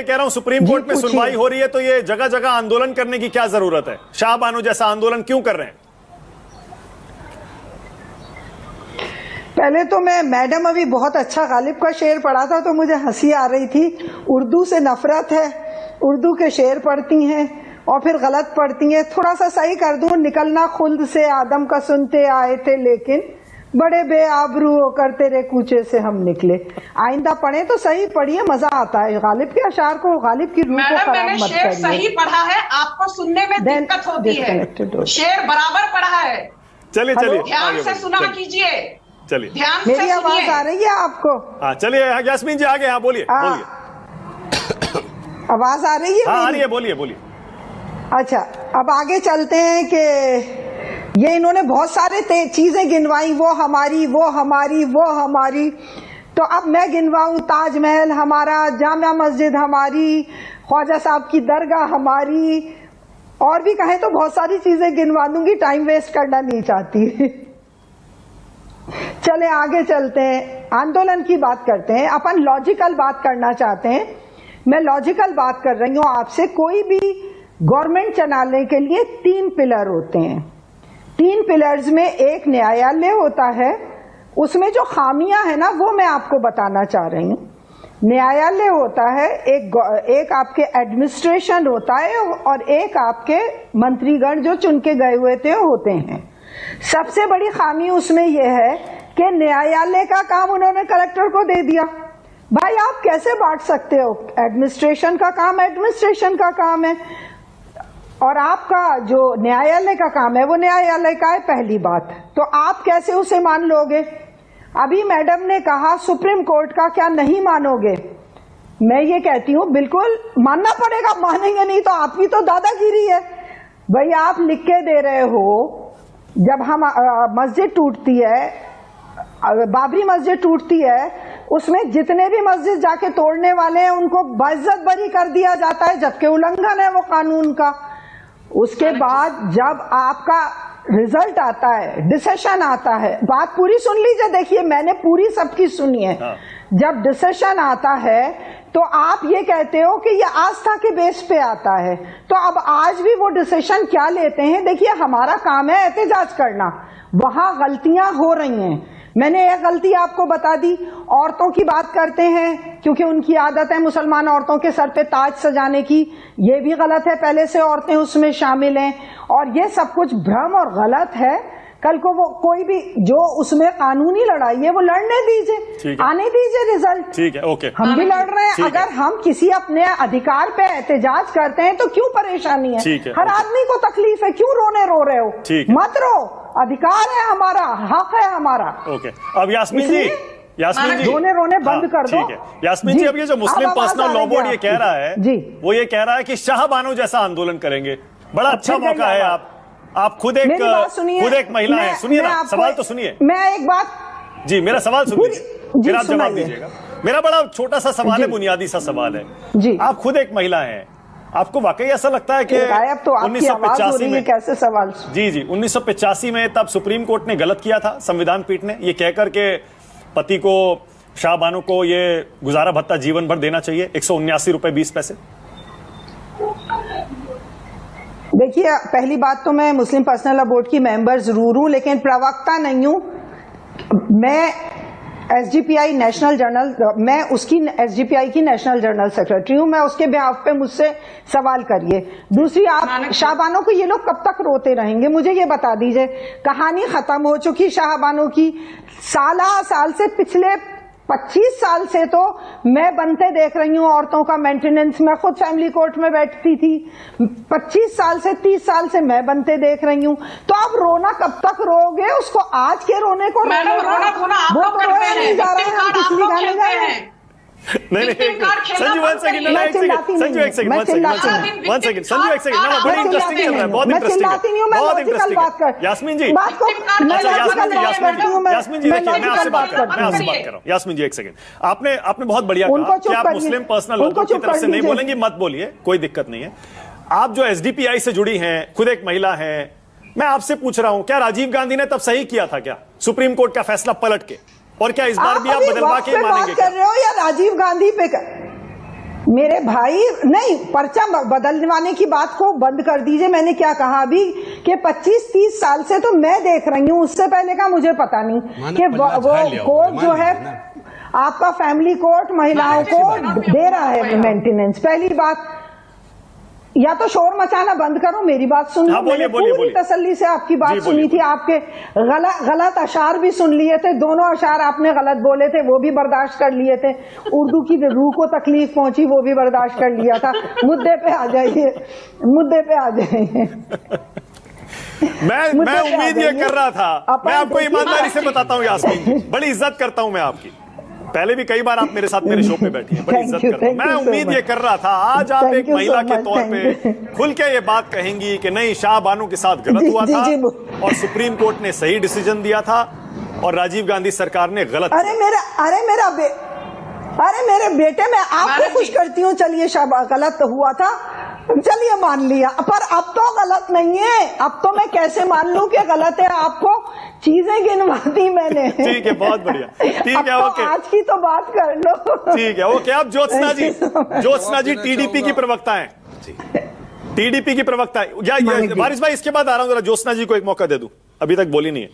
कह रहा हूं सुप्रीम कोर्ट में सुनवाई हो रही है तो ये जगह जगह आंदोलन करने की क्या जरूरत है? शाहबानो जैसा आंदोलन क्यों कर रहे हैं? पहले तो मैं मैडम अभी बहुत अच्छा गालिब का शेर पढ़ा था तो मुझे हंसी आ रही थी। उर्दू से नफरत है, उर्दू के शेर पढ़ती हैं और फिर गलत पढ़ती हैं। थोड़ा सा सही कर दूं, निकलना खुल्द से आदम का सुनते आए थे लेकिन बड़े बेआबरू होकर तेरे कूचे से हम निकले। आइंदा पढ़े तो सही पढ़िए, मजा आता है। गालिब के अशार को, गालिब की रूह को खराब मत करिए। सही पढ़ा है, आपको सुनने में दिक्कत होती है। शेर बराबर पढ़ा है। चलिए चलिए ध्यान से सुना कीजिए। चलिए, ध्यान से मेरी आवाज आ रही है आपको? हाँ चलिए यास्मीन जी आगे। हाँ बोलिए बोलिए। आवाज आ रही है? हाँ आ रही है, बोलिए बोलिए। अच्छा, अब आगे चलते हैं कि ये इन्होंने बहुत सारे चीजें गिनवाई, वो हमारी वो हमारी वो हमारी। तो अब मैं गिनवाऊं, ताजमहल हमारा, जामिया मस्जिद हमारी, ख्वाजा साहब की दरगाह हमारी, और भी कहें तो बहुत सारी चीजें गिनवा दूंगी, टाइम वेस्ट करना नहीं चाहती। चले आगे चलते हैं, आंदोलन की बात करते हैं। अपन लॉजिकल बात करना चाहते हैं। मैं लॉजिकल बात कर रही हूं आपसे। कोई भी गवर्नमेंट चलाने के लिए 3 पिलर होते हैं। 3 पिलर्स में एक न्यायालय होता है, उसमें जो खामियां है ना वो मैं आपको बताना चाह रही हूं। न्यायालय होता है, एक आपके एडमिनिस्ट्रेशन होता है और एक आपके मंत्रीगण जो चुन के गए हुए थे होते हैं। सबसे बड़ी खामी उसमें यह है कि न्यायालय का काम उन्होंने कलेक्टर को दे दिया। भाई आप कैसे बांट सकते हो? एडमिनिस्ट्रेशन का काम एडमिनिस्ट्रेशन का काम है और आपका जो न्यायालय का काम है वो न्यायालय का है। पहली बात तो आप कैसे उसे मान लोगे? अभी मैडम ने कहा सुप्रीम कोर्ट का क्या नहीं मानोगे? मैं ये कहती हूं बिल्कुल मानना पड़ेगा, मानेंगे नहीं तो आपकी तो दादागिरी है। भाई आप लिख के दे रहे हो, जब हम मस्जिद टूटती है, बाबरी मस्जिद टूटती है, उसमें जितने भी मस्जिद जाके तोड़ने वाले हैं उनको बाइज्जत बरी कर दिया जाता है, जबकि उल्लंघन है वो कानून का। उसके बाद जब आपका रिजल्ट आता है, डिसीजन आता है, बात पूरी सुन लीजिए, देखिए मैंने पूरी सबकी सुनी है। जब डिसीजन आता है तो आप ये कहते हो कि ये आस्था के बेस पे आता है। तो अब आज भी वो डिसीजन क्या लेते हैं? देखिए हमारा काम है एहतजाज करना, वहां गलतियां हो रही हैं। मैंने एक गलती आपको बता दी, औरतों की बात करते हैं क्योंकि उनकी आदत है मुसलमान औरतों के सर पे ताज सजाने की, ये भी गलत है, पहले से औरतें उसमें शामिल हैं और ये सब कुछ भ्रम और गलत है। कल को वो कोई भी जो उसमें कानूनी लड़ाई है वो लड़ने दीजिए, आने दीजिए रिजल्ट। ठीक है, ओके। हम भी लड़ रहे हैं। अगर हम किसी अपने अधिकार पे एहतजाज करते हैं तो क्यों परेशानी है? हर आदमी को तकलीफ है, क्यों रो रहे हो? मत रो, अधिकार है हमारा, हक है हमारा। ओके, अब यास्मीन जी रोने बंद कर दो। ठीक है यास्मीन जी, अब ये जो मुस्लिम पर्सनल लॉ बोर्ड ये कह रहा है वो ये कह रहा है कि शाहबानो जैसा आंदोलन करेंगे। बड़ा अच्छा मौका है। आप खुद एक महिला है। सुनिए ना, सवाल तो सुनिए। मैं एक बात जी, मेरा सवाल सुनिए, फिर आप जवाब दीजिएगा। मेरा बड़ा छोटा सा सवाल है, बुनियादी सा सवाल है जी। आप खुद एक महिला हैं, आपको वाकई ऐसा लगता है कि 1985 में कैसे सवाल? जी 1985 में तब सुप्रीम कोर्ट ने गलत किया था, संविधान पीठ ने, ये कहकर के पति को, शाहबानो को ये गुजारा भत्ता जीवन भर देना चाहिए, 179 रुपए 20 पैसे। देखिए पहली बात तो मैं मुस्लिम पर्सनल लॉ बोर्ड की मेंबर जरूर हूं लेकिन प्रवक्ता नहीं हूं। मैं एसजीपीआई नेशनल जर्नल, मैं उसकी एसजीपीआई की नेशनल जर्नल सेक्रेटरी हूं। मैं उसके बिहाफ पे मुझसे सवाल करिए। दूसरी, आप शाहबानो को ये लोग कब तक रोते रहेंगे? मुझे ये बता दीजिए। कहानी खत्म हो चुकी शाहबानो की। साल से पिछले 25 साल से तो मैं बनते देख रही हूँ औरतों का मेंटेनेंस। मैं खुद फैमिली कोर्ट में बैठती थी। 25 साल से 30 साल से मैं बनते देख रही हूँ। तो आप रोना कब तक रोगे? उसको आज के रोने को रोना वो तो रोया नहीं जा रहा है, पिछली गाने गए। नहीं संजू एक सेकंड, संजू एक सेकंड, बड़ी इंटरेस्टिंग चल रहा है, बहुत इंटरेस्टिंग। यास्मीन जी देखिए, मैं आपसे बात कर रहा हूँ। यास्मीन जी एक सेकंड, आपने बहुत बढ़िया कहा कि आप मुस्लिम पर्सनल लॉ की तरफ से नहीं बोलेंगी, मत बोलिए, कोई दिक्कत नहीं है। आप जो एसडीपीआई से जुड़ी हैं, खुद एक महिला हैं, मैं आपसे पूछ रहा हूं, क्या राजीव गांधी ने तब सही किया था क्या सुप्रीम कोर्ट का फैसला पलट के? और क्या इस बार भी आप बदलवा के मानेंगे? कर रहे हो या राजीव गांधी पे मेरे भाई नहीं, पर्चा बदलवाने की बात को बंद कर दीजिए। मैंने क्या कहा अभी कि 25-30 साल से तो मैं देख रही हूँ, उससे पहले का मुझे पता नहीं कि वो कोर्ट जो है आपका फैमिली कोर्ट महिलाओं को दे रहा है मेंटेनेंस। पहली बात, या तो शोर मचाना बंद करो, मेरी बात सुन लो। हाँ, मैंने पूरी तसल्ली से आपकी बात सुनी थी, आपके गलत अशार भी सुन लिए थे, दोनों अशार आपने गलत बोले थे वो भी बर्दाश्त कर लिए थे, उर्दू की रूह को तकलीफ पहुंची वो भी बर्दाश्त कर लिया था। मुद्दे पे आ जाइए, मुद्दे पे आ जाइए। मैं उम्मीद ये कर रहा था, मैं आपको ईमानदारी से बताता हूँ यास्मीन जी, बड़ी इज्जत करता हूं मैं आपकी, पहले भी कई बार आप मेरे साथ मेरे शो पे बैठी हैं, बड़ी इज्जत करता हूं। मैं उम्मीद ये कर रहा था आज आप एक महिला के तौर पे खुल के ये बात कहेंगी कि नहीं, शाह बानो के साथ गलत हुआ था और सुप्रीम कोर्ट ने सही डिसीजन दिया था और राजीव गांधी सरकार ने गलत। अरे मेरे बेटे, मैं आपको खुश करती हूँ, चलिए शाह गलत हुआ था, चलिए मान लिया, पर अब तो गलत नहीं है। अब तो मैं कैसे मान लूं कि गलत है? आपको चीजें गिनवा दी मैंने। ठीक है, बहुत बढ़िया, ठीक है, ओके, आज की तो बात कर लो। ठीक है, ओके। अब ज्योत्सना जी टीडीपी की प्रवक्ता हैं, टीडीपी की प्रवक्ता है। वारिस भाई, इसके बाद आ रहा हूं, जरा ज्योत्सना जी को एक मौका दे दूं, अभी तक बोली नहीं है।